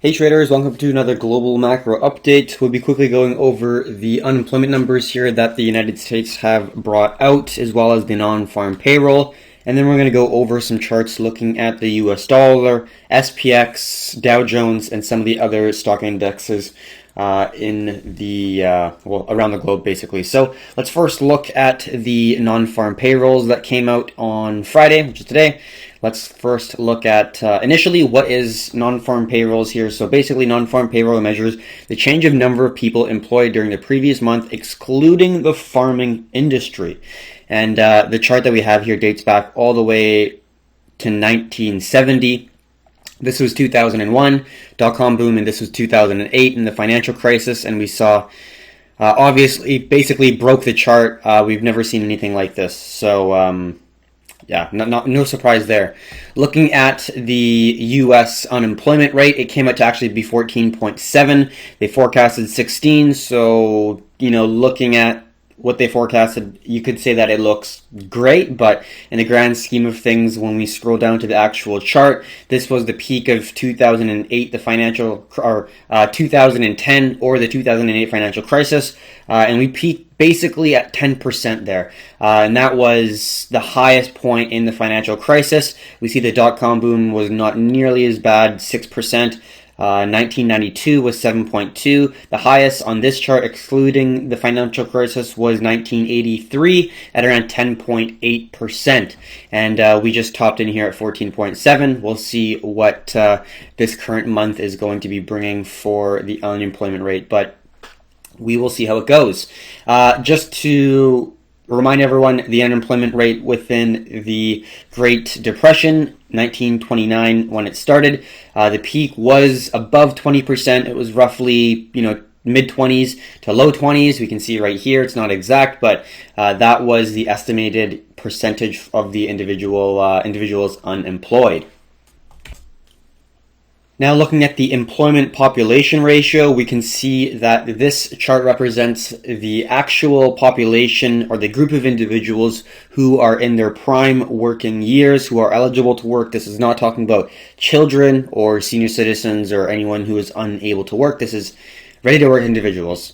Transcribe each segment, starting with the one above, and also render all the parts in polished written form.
Hey traders, welcome to another global macro update. We'll be quickly going over the unemployment numbers here that the United States have brought out, as well as the non-farm payroll. And then we're going to go over some charts looking at the US dollar, SPX, Dow Jones, and some of the other stock indexes in the, around the globe basically. So let's first look at the non-farm payrolls that came out on Friday, which is today. Let's first look at initially what is non-farm payrolls here. So basically non-farm payroll measures the change of number of people employed during the previous month, excluding the farming industry. And the chart that we have here dates back all the way to 1970. This was 2001, dot-com boom, and this was 2008 in the financial crisis. And we saw, obviously, basically broke the chart. We've never seen anything like this. So, yeah, no surprise there. Looking at the U.S. unemployment rate, it came out to actually be 14.7. They forecasted 16. So, looking at what they forecasted, you could say that it looks great, but in the grand scheme of things, when we scroll down to the actual chart, this was the peak of 2008, the financial, or 2010, or the 2008 financial crisis, and we peaked basically at 10% there, and that was the highest point in the financial crisis. We see the dot-com boom was not nearly as bad, 6%. 1992 was 7.2. The highest on this chart, excluding the financial crisis, was 1983 at around 10.8%. And we just topped in here at 14.7. We'll see what this current month is going to be bringing for the unemployment rate, but we will see how it goes. Just to remind everyone, the unemployment rate within the Great Depression, 1929 when it started, the peak was above 20%. It was roughly, mid-20s to low 20s. We can see right here, it's not exact, but that was the estimated percentage of the individuals unemployed. Now looking at the employment population ratio, we can see that this chart represents the actual population or the group of individuals who are in their prime working years, who are eligible to work. This is not talking about children or senior citizens or anyone who is unable to work. This is ready to work individuals.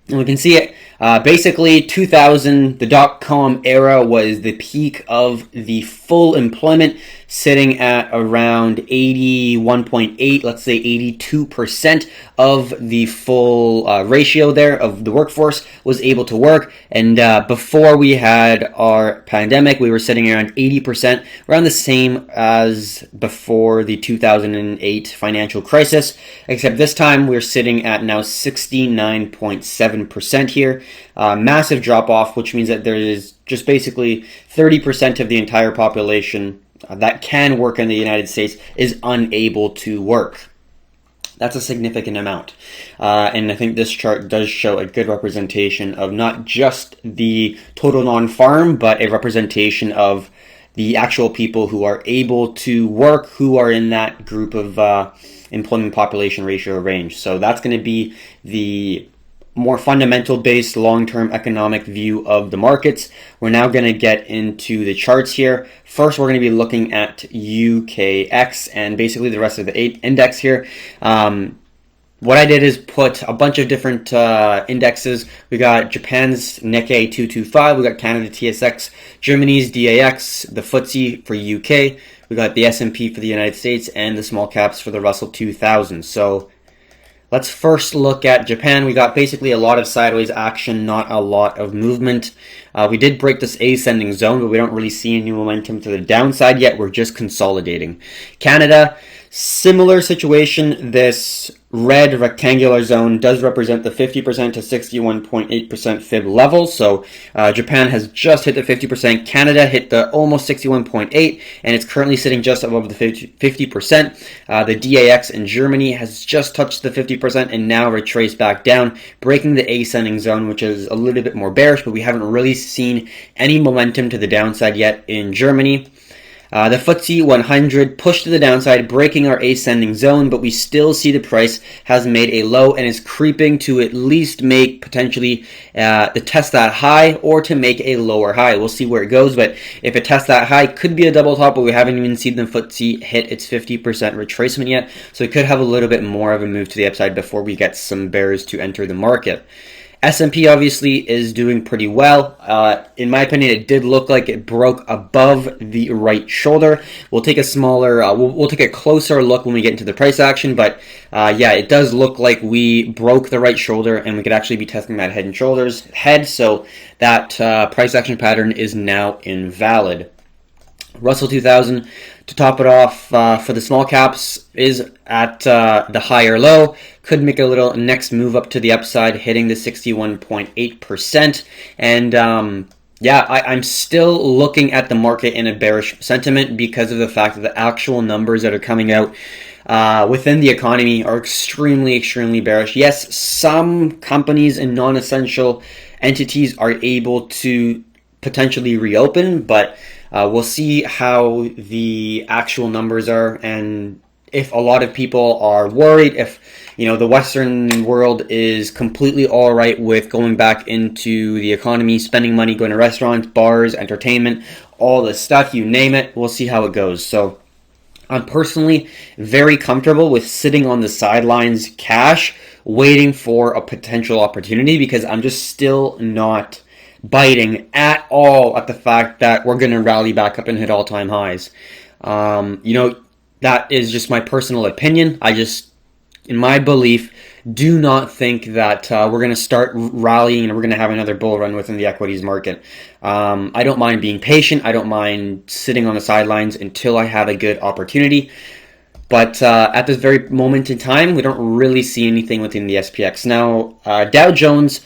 And we can see it, basically 2000, the dot-com era was the peak of the full employment, sitting at around 81.8, let's say 82% of the full ratio there of the workforce was able to work. And before we had our pandemic, we were sitting around 80%, around the same as before the 2008 financial crisis, except this time we're sitting at now 69.7% here. Massive drop off, which means that there is just basically 30% of the entire population that can work in the United States is unable to work. That's a significant amount. And I think this chart does show a good representation of not just the total non-farm, but a representation of the actual people who are able to work, who are in that group of employment population ratio range. So that's going to be the more fundamental based long-term economic view of the markets. We're now going to get into the charts here. First, we're going to be looking at UKX and basically the rest of the index here. What I did is put a bunch of different indexes. We got Japan's Nikkei 225, we got Canada TSX, Germany's DAX, the FTSE for UK, we got the S&P for the United States, and the small caps for the Russell 2000. So let's first look at Japan. We got basically a lot of sideways action, not a lot of movement. We did break this ascending zone, but we don't really see any momentum to the downside yet. We're just consolidating. Canada, similar situation. This red rectangular zone does represent the 50% to 61.8% fib level. So Japan has just hit the 50%. Canada hit the almost 61.8, and it's currently sitting just above the 50%. The DAX in Germany has just touched the 50% and now retraced back down, breaking the ascending zone, which is a little bit more bearish, but we haven't really seen any momentum to the downside yet in Germany. The FTSE 100 pushed to the downside, breaking our ascending zone, but we still see the price has made a low and is creeping to at least make potentially to test that high or to make a lower high. We'll see where it goes, but if it tests that high, could be a double top, but we haven't even seen the FTSE hit its 50% retracement yet, so we could have a little bit more of a move to the upside before we get some bears to enter the market. S&P obviously is doing pretty well. In my opinion, it did look like it broke above the right shoulder. We'll take a smaller, we'll take a closer look when we get into the price action, but yeah, it does look like we broke the right shoulder and we could actually be testing that head and shoulders head, so that price action pattern is now invalid. Russell 2000, to top it off for the small caps, is at the higher low. Could make a little next move up to the upside, hitting the 61.8%. And yeah, I'm still looking at the market in a bearish sentiment because of the fact that the actual numbers that are coming out within the economy are extremely, extremely bearish. Yes, some companies and non-essential entities are able to potentially reopen, but we'll see how the actual numbers are, and if a lot of people are worried, if the Western world is completely all right with going back into the economy, spending money, going to restaurants, bars, entertainment, all this stuff, you name it, we'll see how it goes. So I'm personally very comfortable with sitting on the sidelines cash, waiting for a potential opportunity, because I'm just still not biting at all at the fact that we're going to rally back up and hit all-time highs. That is just my personal opinion. I just, in my belief, do not think that we're going to start rallying and we're going to have another bull run within the equities market. I don't mind being patient. I don't mind sitting on the sidelines until I have a good opportunity. But at this very moment in time, we don't really see anything within the SPX. Now, Dow Jones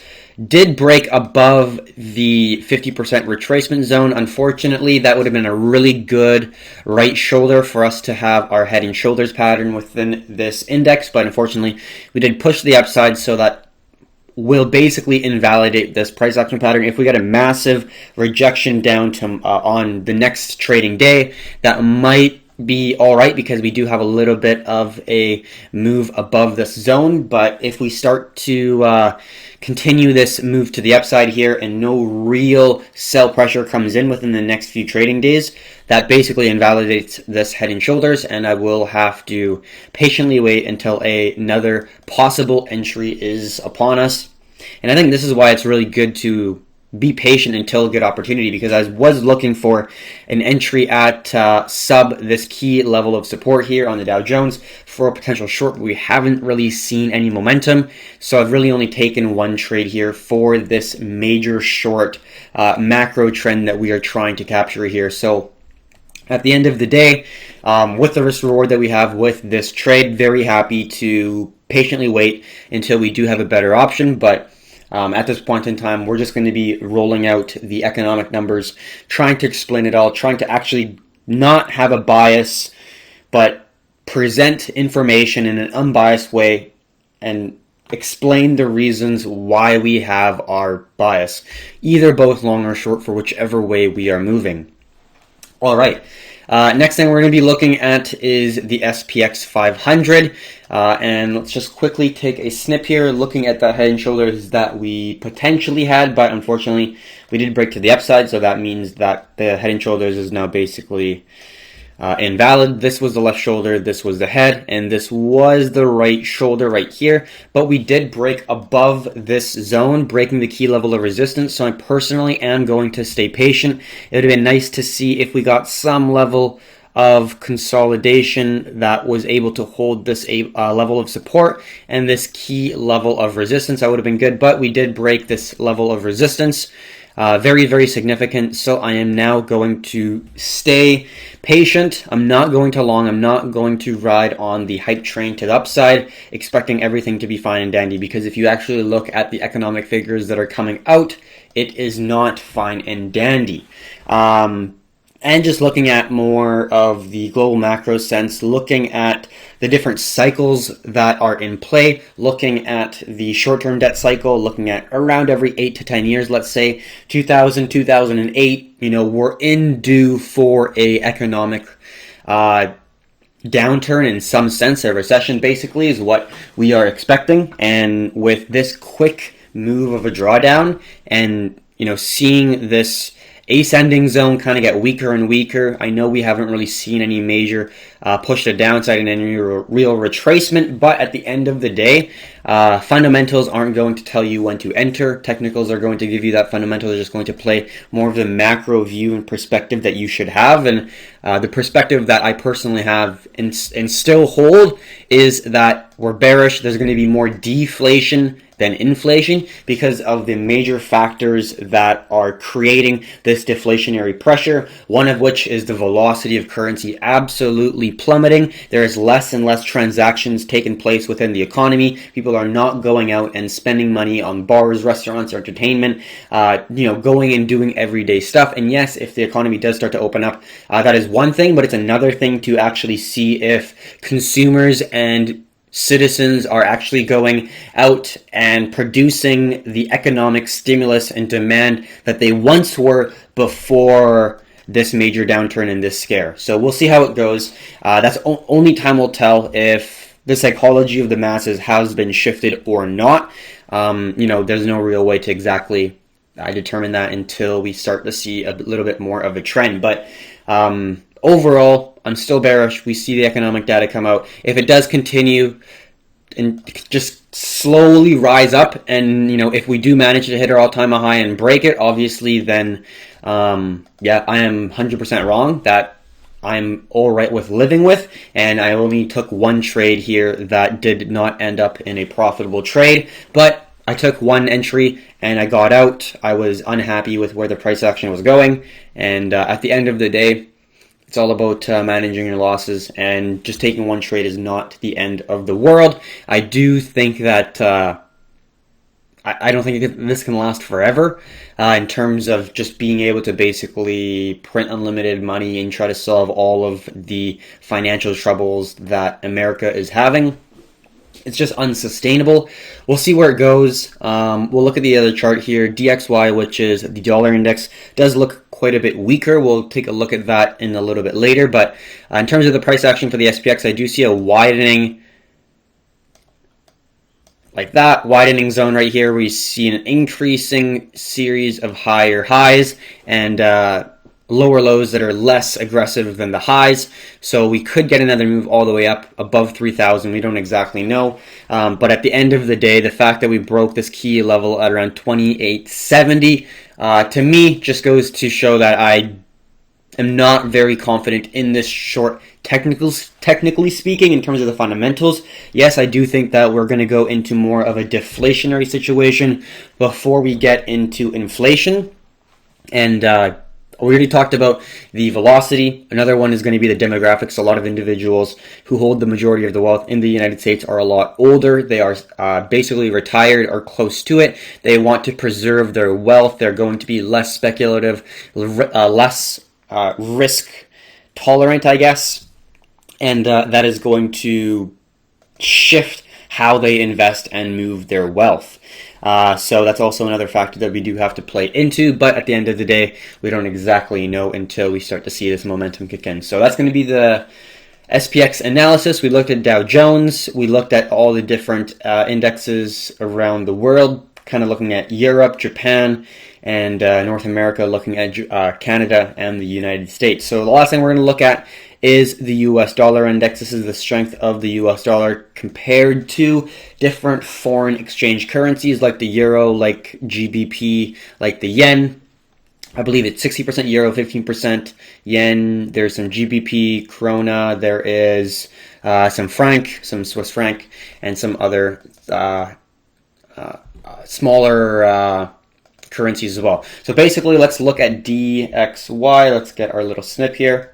did break above the 50% retracement zone. Unfortunately, that would have been a really good right shoulder for us to have our head and shoulders pattern within this index, but unfortunately, we did push the upside, so that will basically invalidate this price action pattern. If we get a massive rejection down to on the next trading day, that might be all right, because we do have a little bit of a move above this zone. But if we start to continue this move to the upside here and no real sell pressure comes in within the next few trading days, that basically invalidates this head and shoulders, and I will have to patiently wait until another possible entry is upon us. And I think this is why it's really good to be patient until a good opportunity, because I was looking for an entry at sub this key level of support here on the Dow Jones for a potential short. We haven't really seen any momentum, so I've really only taken one trade here for this major short macro trend that we are trying to capture here. So at the end of the day, with the risk reward that we have with this trade, very happy to patiently wait until we do have a better option. But at this point in time, we're just going to be rolling out the economic numbers, trying to explain it all, trying to actually not have a bias, but present information in an unbiased way and explain the reasons why we have our bias, either both long or short, for whichever way we are moving. All right. Next thing we're going to be looking at is the SPX 500, and let's just quickly take a snip here, looking at the head and shoulders that we potentially had, but unfortunately we did break to the upside, so that means that the head and shoulders is now basically invalid. This was the left shoulder, this was the head, and this was the right shoulder right here, but we did break above this zone, breaking the key level of resistance, so I personally am going to stay patient. It would have been nice to see if we got some level of consolidation that was able to hold this level of support and this key level of resistance. That would have been good, but we did break this level of resistance. Very, very significant. So I am now going to stay patient. I'm not going to long. I'm not going to ride on the hype train to the upside, expecting everything to be fine and dandy, because if you actually look at the economic figures that are coming out, it is not fine and dandy. And just looking at more of the global macro sense, looking at the different cycles that are in play, looking at the short-term debt cycle, looking at around every 8 to 10 years, let's say 2000, 2008, we're in due for a economic downturn in some sense. A recession basically is what we are expecting. And with this quick move of a drawdown and, seeing this ascending zone kind of get weaker and weaker. I know we haven't really seen any major push to downside and any real retracement, but at the end of the day, fundamentals aren't going to tell you when to enter. Technicals are going to give you that. Fundamentals are just going to play more of the macro view and perspective that you should have. And the perspective that I personally have and still hold is that we're bearish. There's going to be more deflation than inflation because of the major factors that are creating this deflationary pressure, one of which is the velocity of currency absolutely plummeting. There is less and less transactions taking place within the economy. People are not going out and spending money on bars, restaurants, or entertainment, going and doing everyday stuff. And yes, if the economy does start to open up, that is one thing, but it's another thing to actually see if consumers and citizens are actually going out and producing the economic stimulus and demand that they once were before this major downturn and this scare. So we'll see how it goes. That's only time will tell if the psychology of the masses has been shifted or not. There's no real way to exactly determine that until we start to see a little bit more of a trend. But overall, I'm still bearish. We see the economic data come out. If it does continue and just slowly rise up, and if we do manage to hit our all-time high and break it, obviously, then I am 100% wrong. That I'm all right with living with, and I only took one trade here that did not end up in a profitable trade, but I took one entry and I got out. I was unhappy with where the price action was going, and at the end of the day, it's all about managing your losses, and just taking one trade is not the end of the world. I do think that I don't think this can last forever in terms of just being able to basically print unlimited money and try to solve all of the financial troubles that America is having. It's just unsustainable. We'll see where it goes. We'll look at the other chart here. DXY, which is the dollar index, does look quite a bit weaker. We'll take a look at that in a little bit later. But in terms of the price action for the SPX, I do see a widening like that. Widening zone right here. We see an increasing series of higher highs and lower lows that are less aggressive than the highs. So we could get another move all the way up above 3,000. We don't exactly know. But at the end of the day, the fact that we broke this key level at around 2870, to me, just goes to show that I am not very confident in this short, technically speaking, in terms of the fundamentals. Yes, I do think that we're going to go into more of a deflationary situation before we get into inflation. And we already talked about the velocity. Another one is going to be the demographics. A lot of individuals who hold the majority of the wealth in the United States are a lot older. They are basically retired or close to it. They want to preserve their wealth. They're going to be less speculative, less risk tolerant, I guess. And that is going to shift how they invest and move their wealth. So that's also another factor that we do have to play into, but at the end of the day, we don't exactly know until we start to see this momentum kick in. So that's going to be the SPX analysis. We looked at Dow Jones. We looked at all the different indexes around the world, kind of looking at Europe, Japan, and North America, looking at Canada and the United States. So the last thing we're going to look at is the US dollar index. This is the strength of the US dollar compared to different foreign exchange currencies like the euro, like GBP, like the yen. I believe it's 60% euro, 15% yen. There's some GBP, krona. There is some franc, some Swiss franc, and some other smaller currencies as well. So basically, let's look at DXY. Let's get our little snip here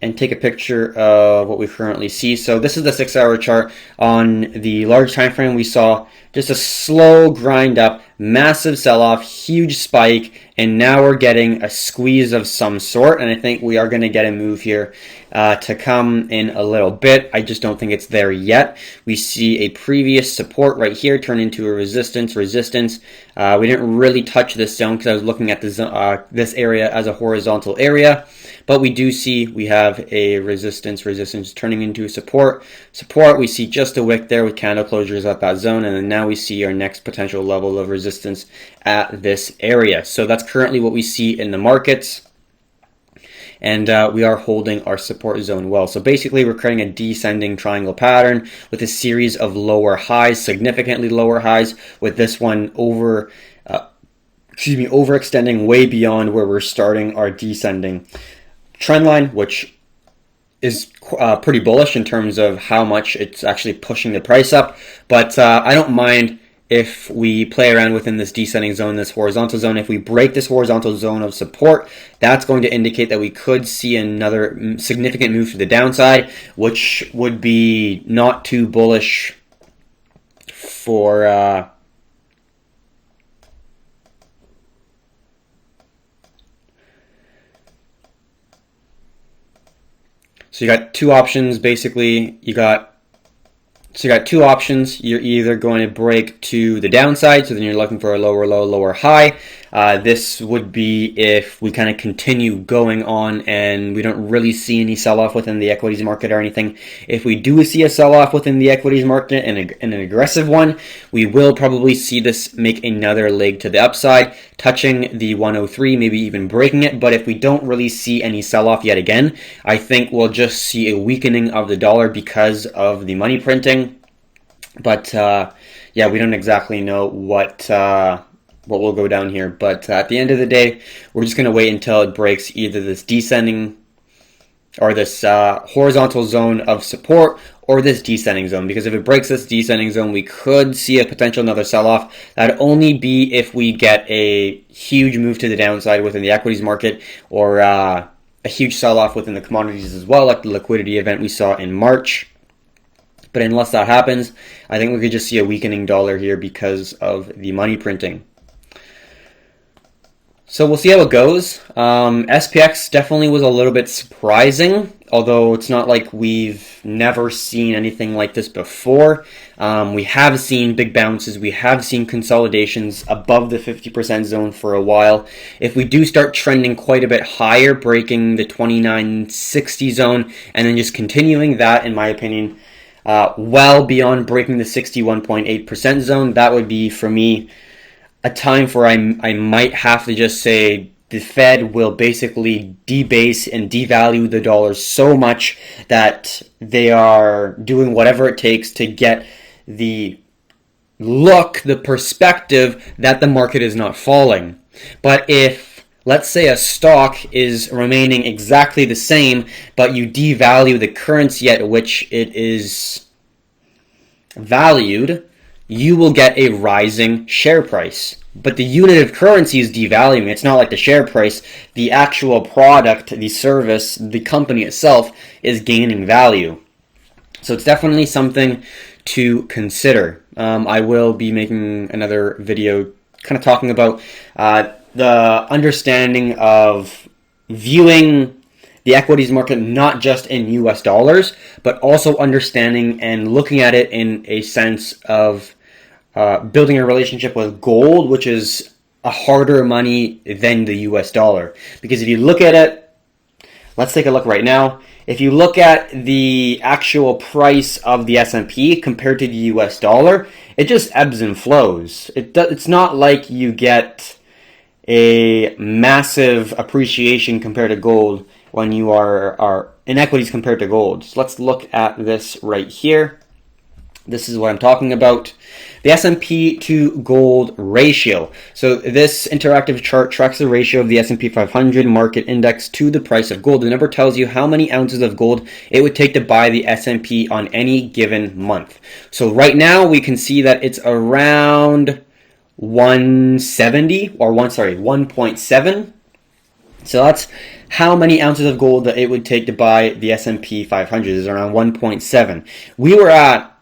and take a picture of what we currently see. So this is the 6-hour chart. On the large time frame, we saw just a slow grind up massive sell-off, huge spike, and now we're getting a squeeze of some sort, and I think we are going to get a move here to come in a little bit. I just don't think it's there yet. We see a previous support right here turn into a resistance. We didn't really touch this zone because I was looking at this area as a horizontal area, but we do see we have a resistance turning into a support. We see just a wick there with candle closures at that zone, and then now we see our next potential level of resistance at this area. So that's currently what we see in the markets. And we are holding our support zone well. So basically we're creating a descending triangle pattern with a series of lower highs, significantly lower highs, with this one overextending way beyond where we're starting our descending trend line, which is pretty bullish in terms of how much it's actually pushing the price up. But I don't mind if we play around within this descending zone, this horizontal zone. If we break this horizontal zone of support, that's going to indicate that we could see another significant move to the downside, which would be not too bullish for so you got two options basically. You got two options. You're either going to break to the downside, so then you're looking for a lower low, lower high. This would be if we kind of continue going on and we don't really see any sell-off within the equities market or anything. If we do see a sell-off within the equities market and an aggressive one, we will probably see this make another leg to the upside, touching the 103, maybe even breaking it. But if we don't really see any sell-off yet again, I think we'll just see a weakening of the dollar because of the money printing. But yeah, we don't exactly know what will go down here. But at the end of the day, we're just going to wait until it breaks either this descending or this horizontal zone of support or this descending zone. Because if it breaks this descending zone, we could see a potential another sell-off. That'd only be if we get a huge move to the downside within the equities market, or a huge sell-off within the commodities as well, like the liquidity event we saw in March. But unless that happens, I think we could just see a weakening dollar here because of the money printing. So we'll see how it goes. SPX definitely was a little bit surprising, although it's not like we've never seen anything like this before. We have seen big bounces. We have seen consolidations above the 50% zone for a while. If we do start trending quite a bit higher, breaking the 2960 zone, and then just continuing that, in my opinion, well beyond breaking the 61.8% zone, that would be, for me, a time where I might have to just say the Fed will basically debase and devalue the dollar so much that they are doing whatever it takes to get the perspective that the market is not falling. But if, let's say, a stock is remaining exactly the same, but you devalue the currency at which it is valued, you will get a rising share price. But the unit of currency is devaluing. It's not like the share price. The actual product, the service, the company itself is gaining value. So it's definitely something to consider. I will be making another video kind of talking about the understanding of viewing the equities market not just in US dollars, but also understanding and looking at it in a sense of building a relationship with gold, which is a harder money than the US dollar. Because if you look at it, let's take a look right now. If you look at the actual price of the S&P compared to the US dollar, it just ebbs and flows. It's not like you get a massive appreciation compared to gold when you are in equities compared to gold. So let's look at this right here. This is what I'm talking about. The S&P to gold ratio. So this interactive chart tracks the ratio of the S&P 500 market index to the price of gold. The number tells you how many ounces of gold it would take to buy the S&P on any given month. So right now we can see that it's around 1.7. So that's how many ounces of gold that it would take to buy the S&P 500 is around 1.7. We were at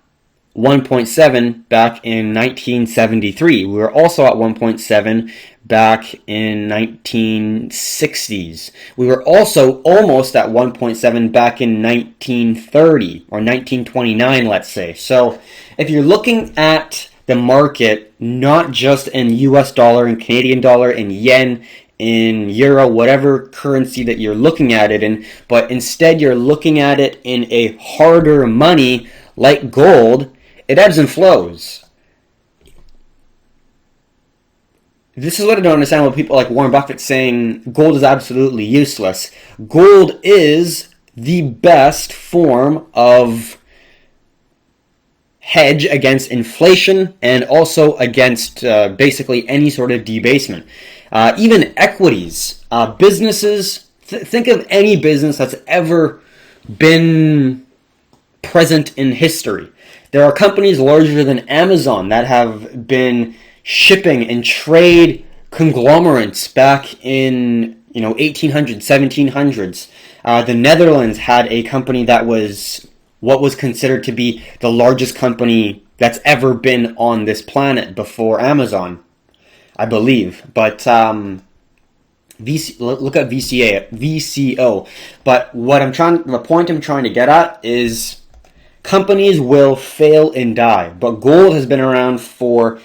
1.7 back in 1973. We were also at 1.7 back in 1960s. We were also almost at 1.7 back in 1930 or 1929, let's say. So if you're looking at the market not just in US dollar and Canadian dollar and yen, in euro, whatever currency that you're looking at it in, but instead you're looking at it in a harder money like gold, it ebbs and flows. This is what I don't understand with people like Warren Buffett saying gold is absolutely useless. Gold is the best form of hedge against inflation and also against basically any sort of debasement. Even equities, businesses, think of any business that's ever been present in history. There are companies larger than Amazon that have been shipping and trade conglomerates back in 1800s, 1700s. The Netherlands had a company that was what was considered to be the largest company that's ever been on this planet before Amazon, I believe. But look at VCO. But the point I'm trying to get at is companies will fail and die. But gold has been around for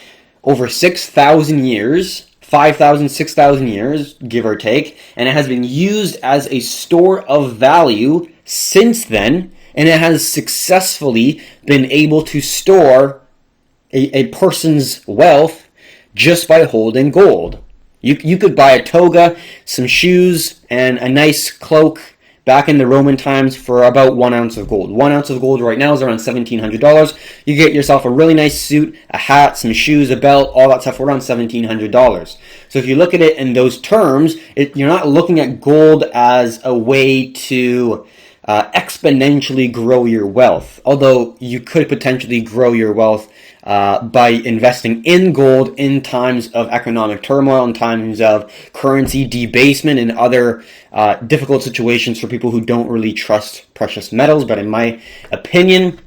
over 6,000 years, 5,000, 6,000 years, give or take, and it has been used as a store of value since then, and it has successfully been able to store a person's wealth just by holding gold. You could buy a toga, some shoes, and a nice cloak back in the Roman times for about 1 ounce of gold. 1 ounce of gold right now is around $1,700. You get yourself a really nice suit, a hat, some shoes, a belt, all that stuff for around $1,700. So if you look at it in those terms, you're not looking at gold as a way to exponentially grow your wealth. Although you could potentially grow your wealth by investing in gold in times of economic turmoil, in times of currency debasement, and other difficult situations for people who don't really trust precious metals. But in my opinion,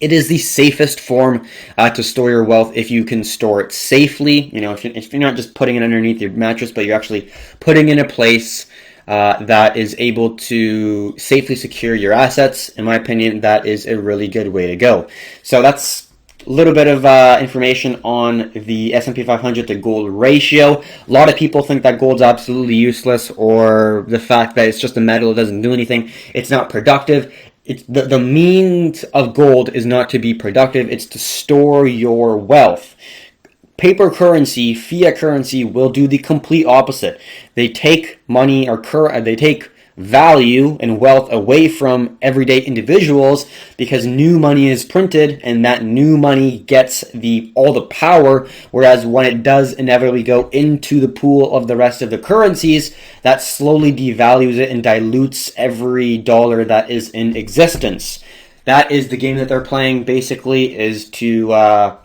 it is the safest form to store your wealth if you can store it safely. If you're not just putting it underneath your mattress, but you're actually putting it in a place that is able to safely secure your assets. In my opinion, that is a really good way to go. So that's a little bit of information on the S&P 500 to gold ratio. A lot of people think that gold's absolutely useless, or the fact that it's just a metal, it doesn't do anything, it's not productive. It's the means of gold is not to be productive, it's to store your wealth. Paper currency, fiat currency, will do the complete opposite. They take money or they take value and wealth away from everyday individuals because new money is printed, and that new money gets all the power, whereas when it does inevitably go into the pool of the rest of the currencies, that slowly devalues it and dilutes every dollar that is in existence. That is the game that they're playing, basically, is to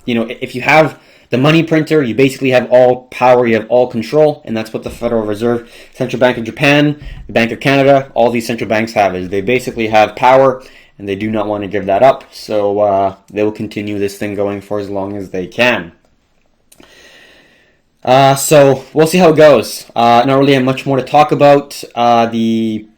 if you have the money printer, you basically have all power, you have all control, and that's what the Federal Reserve, Central Bank of Japan, the Bank of Canada, all these central banks have, is they basically have power, and they do not want to give that up, so they will continue this thing going for as long as they can. So we'll see how it goes. Not really have much more to talk about. The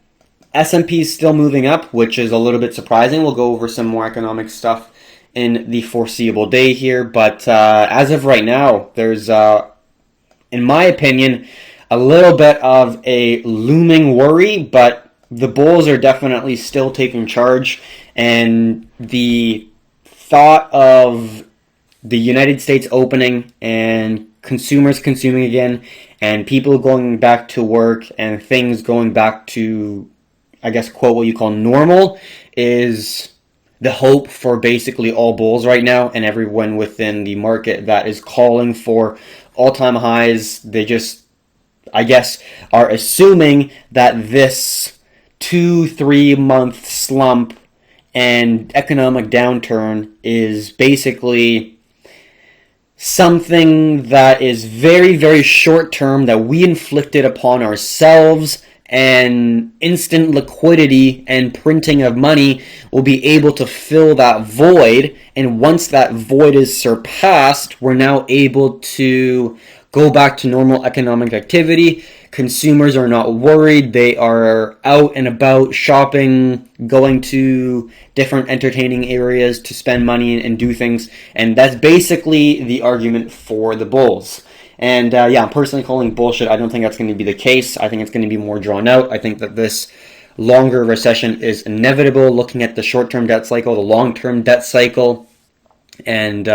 S&P is still moving up, which is a little bit surprising. We'll go over some more economic stuff in the foreseeable day here, but as of right now, there's, in my opinion, a little bit of a looming worry, but the bulls are definitely still taking charge, and the thought of the United States opening and consumers consuming again, and people going back to work, and things going back to, I guess, quote, what you call normal, is the hope for basically all bulls right now, and everyone within the market that is calling for all-time highs. They just, I guess, are assuming that this 2-3 month slump and economic downturn is basically something that is very, very short term, that we inflicted upon ourselves and instant liquidity and printing of money will be able to fill that void. And once that void is surpassed, we're now able to go back to normal economic activity. Consumers are not worried. They are out and about shopping, going to different entertaining areas to spend money and do things. And that's basically the argument for the bulls. And yeah, I'm personally calling bullshit. I don't think that's going to be the case. I think it's going to be more drawn out. I think that this longer recession is inevitable, looking at the short-term debt cycle, the long-term debt cycle. And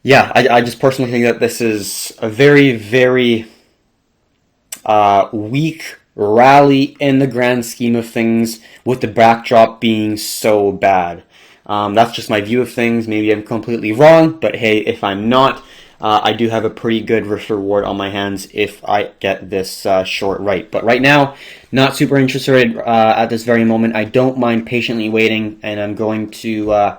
yeah, I just personally think that this is a very, very weak rally in the grand scheme of things, with the backdrop being so bad. That's just my view of things. Maybe I'm completely wrong, but hey, if I'm not, I do have a pretty good risk reward on my hands if I get this short right. But right now, not super interested at this very moment. I don't mind patiently waiting, and I'm going to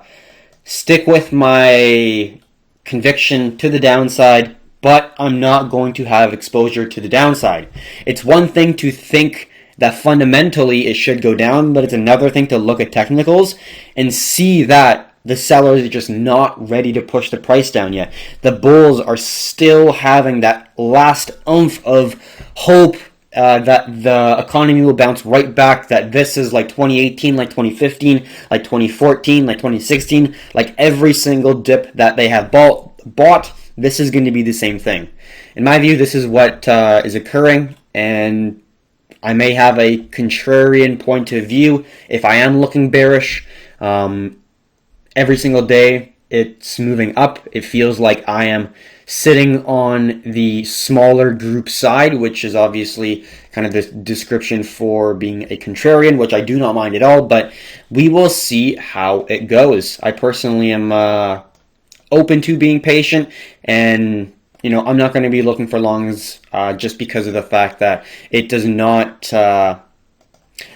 stick with my conviction to the downside, but I'm not going to have exposure to the downside. It's one thing to think that fundamentally it should go down, but it's another thing to look at technicals and see that the sellers are just not ready to push the price down yet. The bulls are still having that last oomph of hope that the economy will bounce right back, that this is like 2018, like 2015, like 2014, like 2016, like every single dip that they have bought, this is going to be the same thing. In my view, this is what is occurring, and I may have a contrarian point of view if I am looking bearish. Every single day it's moving up. It feels like I am sitting on the smaller group side, which is obviously kind of this description for being a contrarian, which I do not mind at all, but we will see how it goes. I personally am open to being patient, and I'm not going to be looking for longs just because of the fact that it does not the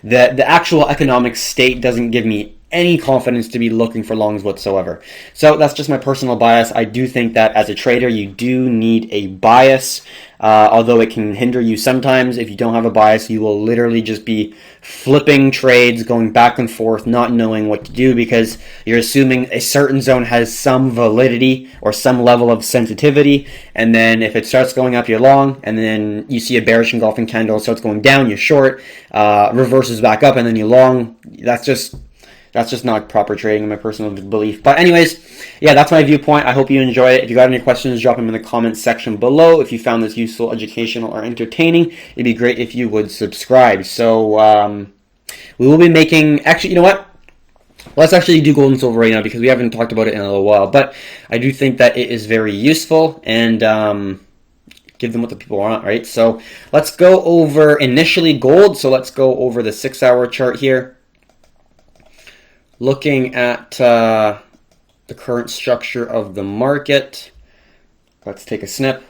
actual economic state doesn't give me any confidence to be looking for longs whatsoever. So that's just my personal bias. I do think that as a trader, you do need a bias, although it can hinder you sometimes. If you don't have a bias, you will literally just be flipping trades, going back and forth, not knowing what to do, because you're assuming a certain zone has some validity or some level of sensitivity, and then if it starts going up, you're long, and then you see a bearish engulfing candle, starts going down, you're short, reverses back up, and then you're long. That's just not proper trading in my personal belief. But anyways, yeah, that's my viewpoint. I hope you enjoy it. If you got any questions, drop them in the comments section below. If you found this useful, educational, or entertaining, it'd be great if you would subscribe. So we will be making, actually, you know what? Let's actually do gold and silver right now, because we haven't talked about it in a little while. But I do think that it is very useful, and give them what the people want, right? So let's go over initially gold. So let's go over the 6-hour chart here. Looking at the current structure of the market, let's take a snip.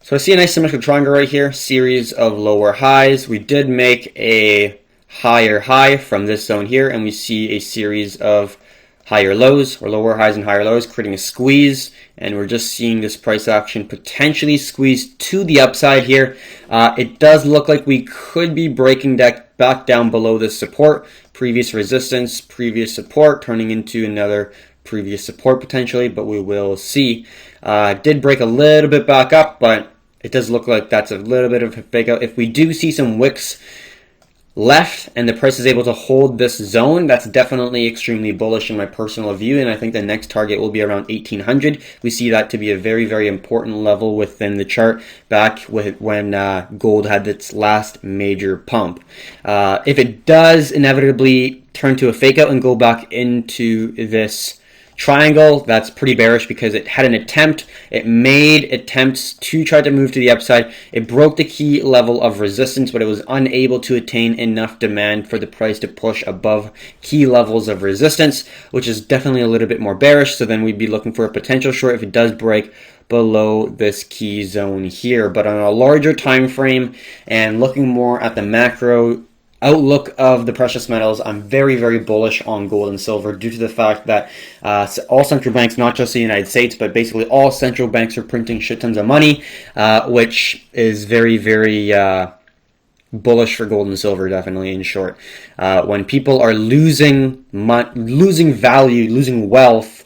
So I see a nice symmetrical triangle right here, series of lower highs. We did make a higher high from this zone here, and we see a series of higher lows, or lower highs and higher lows, creating a squeeze, and we're just seeing this price action potentially squeeze to the upside here. It does look like we could be breaking back down below this support, previous resistance, previous support, turning into another previous support potentially, but we will see. Did break a little bit back up, but it does look like that's a little bit of a fake out. If we do see some wicks left and the price is able to hold this zone, that's definitely extremely bullish in my personal view, and I think the next target will be around 1800. We see that to be a very, very important level within the chart, back when gold had its last major pump. If it does inevitably turn to a fake out and go back into this triangle, that's pretty bearish, because it had an attempt. It made attempts to try to move to the upside. It broke the key level of resistance, but it was unable to attain enough demand for the price to push above key levels of resistance, which is definitely a little bit more bearish. So then we'd be looking for a potential short if it does break below this key zone here. But on a larger time frame and looking more at the macro outlook of the precious metals, I'm very, very bullish on gold and silver due to the fact that all central banks, not just the United States, but basically all central banks are printing shit tons of money, which is very, very bullish for gold and silver, definitely, in short. When people are losing value, losing wealth,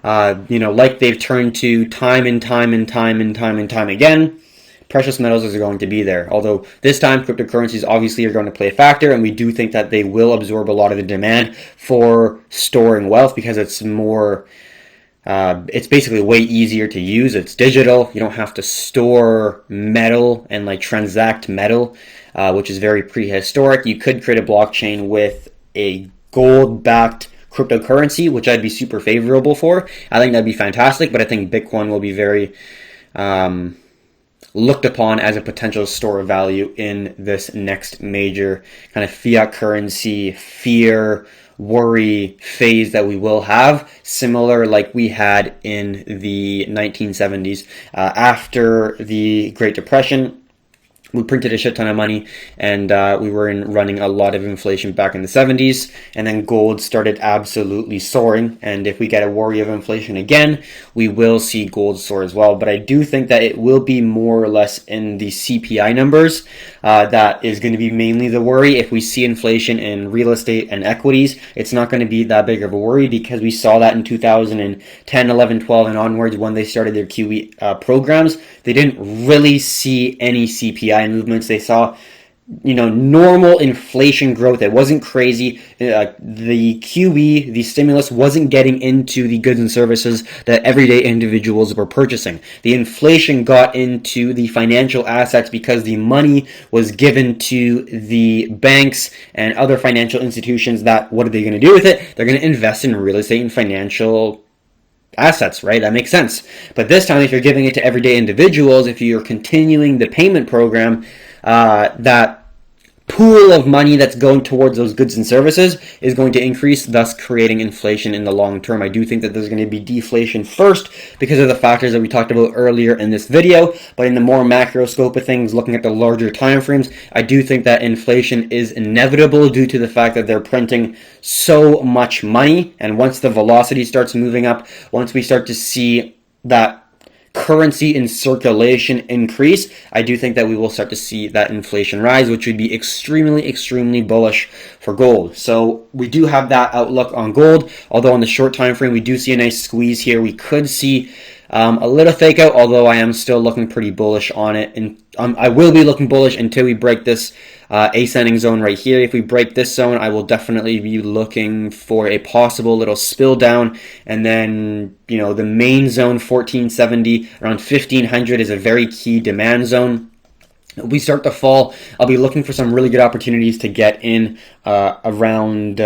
like they've turned to time and time again, precious metals is going to be there. Although this time cryptocurrencies obviously are going to play a factor, and we do think that they will absorb a lot of the demand for storing wealth because it's more, it's basically way easier to use. It's digital. You don't have to store metal and like transact metal, which is very prehistoric. You could create a blockchain with a gold-backed cryptocurrency, which I'd be super favorable for. I think that'd be fantastic, but I think Bitcoin will be very looked upon as a potential store of value in this next major kind of fiat currency fear, worry phase that we will have, similar like we had in the 1970s. After the Great Depression, we printed a shit ton of money, and we were running a lot of inflation back in the 70s, and then gold started absolutely soaring, and if we get a worry of inflation again, we will see gold soar as well. But I do think that it will be more or less in the CPI numbers. That is going to be mainly the worry. If we see inflation in real estate and equities, it's not going to be that big of a worry because we saw that in 2010, 11, 12, and onwards when they started their QE programs. They didn't really see any CPI movements. They saw, normal inflation growth. It wasn't crazy. The QE, the stimulus, wasn't getting into the goods and services that everyday individuals were purchasing. The inflation got into the financial assets because the money was given to the banks and other financial institutions that, what are they going to do with it? They're going to invest in real estate and financial assets, right? That makes sense. But this time, if you're giving it to everyday individuals, if you're continuing the payment program, that pool of money that's going towards those goods and services is going to increase, thus creating inflation in the long term. I do think that there's going to be deflation first because of the factors that we talked about earlier in this video, but in the more macro scope of things, looking at the larger time frames, I do think that inflation is inevitable due to the fact that they're printing so much money, and once the velocity starts moving up, once we start to see that currency in circulation increase, I do think that we will start to see that inflation rise, which would be extremely bullish for gold. So we do have that outlook on gold, although on the short time frame we do see a nice squeeze here. We could see a little fake out, although I am still looking pretty bullish on it, and I will be looking bullish until we break this ascending zone right here. If we break this zone, I will definitely be looking for a possible little spill down, and then the main zone 1470 around 1500 is a very key demand zone. If we start to fall, I'll be looking for some really good opportunities to get in around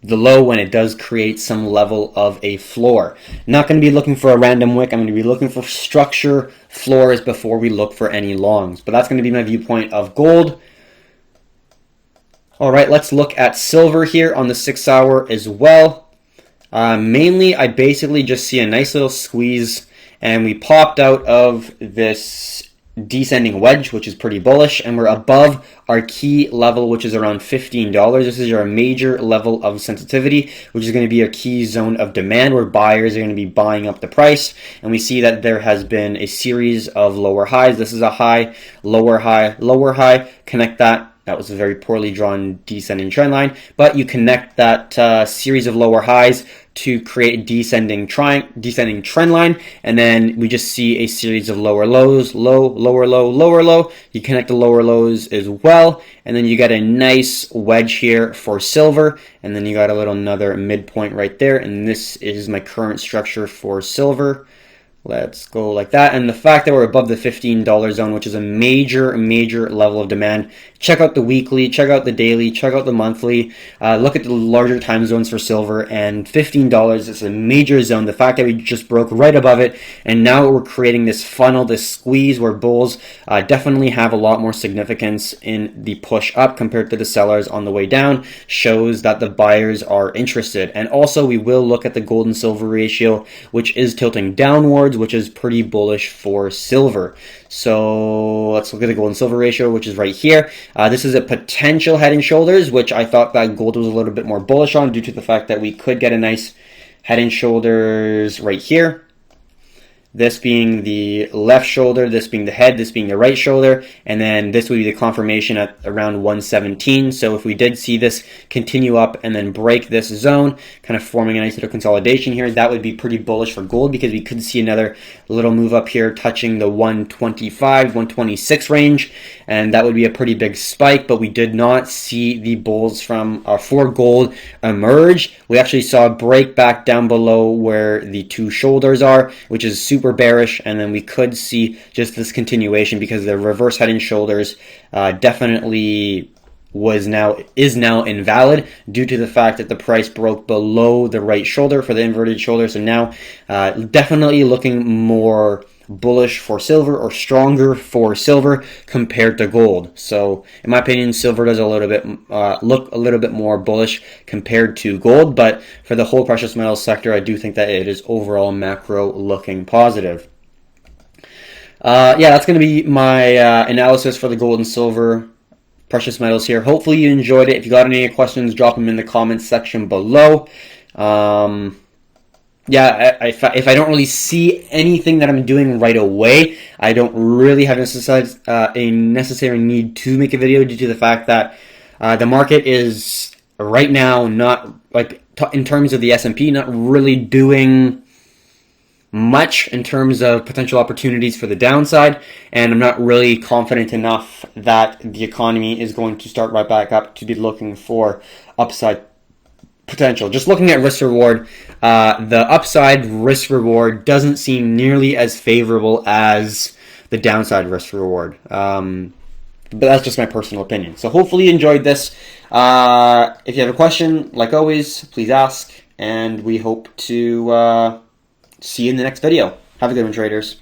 the low when it does create some level of a floor. Not going to be looking for a random wick. I'm going to be looking for structure floors before we look for any longs. But that's going to be my viewpoint of gold. All right, let's look at silver here on the 6 hour as well. Mainly, I basically just see a nice little squeeze, and we popped out of this descending wedge, which is pretty bullish, and we're above our key level, which is around $15. This is our major level of sensitivity, which is going to be a key zone of demand where buyers are going to be buying up the price. And we see that there has been a series of lower highs. This is a high, lower high, lower high. Connect that. That was a very poorly drawn descending trend line, but you connect that series of lower highs to create a descending trend line, and then we just see a series of lower lows, low, lower low, lower low. You connect the lower lows as well, and then you got a nice wedge here for silver, and then you got another midpoint right there, and this is my current structure for silver. Let's go like that. And the fact that we're above the $15 zone, which is a major level of demand. Check out the weekly, check out the daily, check out the monthly. Look at the larger time zones for silver, and $15 is a major zone. The fact that we just broke right above it, and now we're creating this funnel, this squeeze where bulls definitely have a lot more significance in the push up compared to the sellers on the way down, shows that the buyers are interested. And also we will look at the gold and silver ratio, which is tilting downwards. downwards, which is pretty bullish for silver. So let's look at the gold and silver ratio, which is right here. This is a potential head and shoulders, which I thought that gold was a little bit more bullish on due to the fact that we could get a nice head and shoulders right here. This being the left shoulder, this being the head, this being the right shoulder, and then this would be the confirmation at around 117. So if we did see this continue up and then break this zone, kind of forming a nice little consolidation here, that would be pretty bullish for gold because we could see another little move up here touching the 125, 126 range, and that would be a pretty big spike, but we did not see the bulls for gold emerge. We actually saw a break back down below where the two shoulders are, which is super bearish, and then we could see just this continuation because the reverse head and shoulders definitely is now invalid due to the fact that the price broke below the right shoulder for the inverted shoulder. So now definitely looking more bullish for silver, or stronger for silver compared to gold. So in my opinion, silver does a little bit look a little bit more bullish compared to gold, but for the whole precious metals sector, I do think that it is overall macro looking positive. Yeah, that's going to be my analysis for the gold and silver precious metals here. Hopefully you enjoyed it. If you got any questions, drop them in the comments section below. Yeah, if I don't really see anything that I'm doing right away, I don't really have a necessary need to make a video due to the fact that the market is right now not, like, in terms of the S&P, not really doing much in terms of potential opportunities for the downside, and I'm not really confident enough that the economy is going to start right back up to be looking for upside potential. Just looking at risk reward, the upside risk reward doesn't seem nearly as favorable as the downside risk reward. But that's just my personal opinion. So hopefully you enjoyed this. If you have a question, like always, please ask, and we hope to see you in the next video. Have a good one, traders.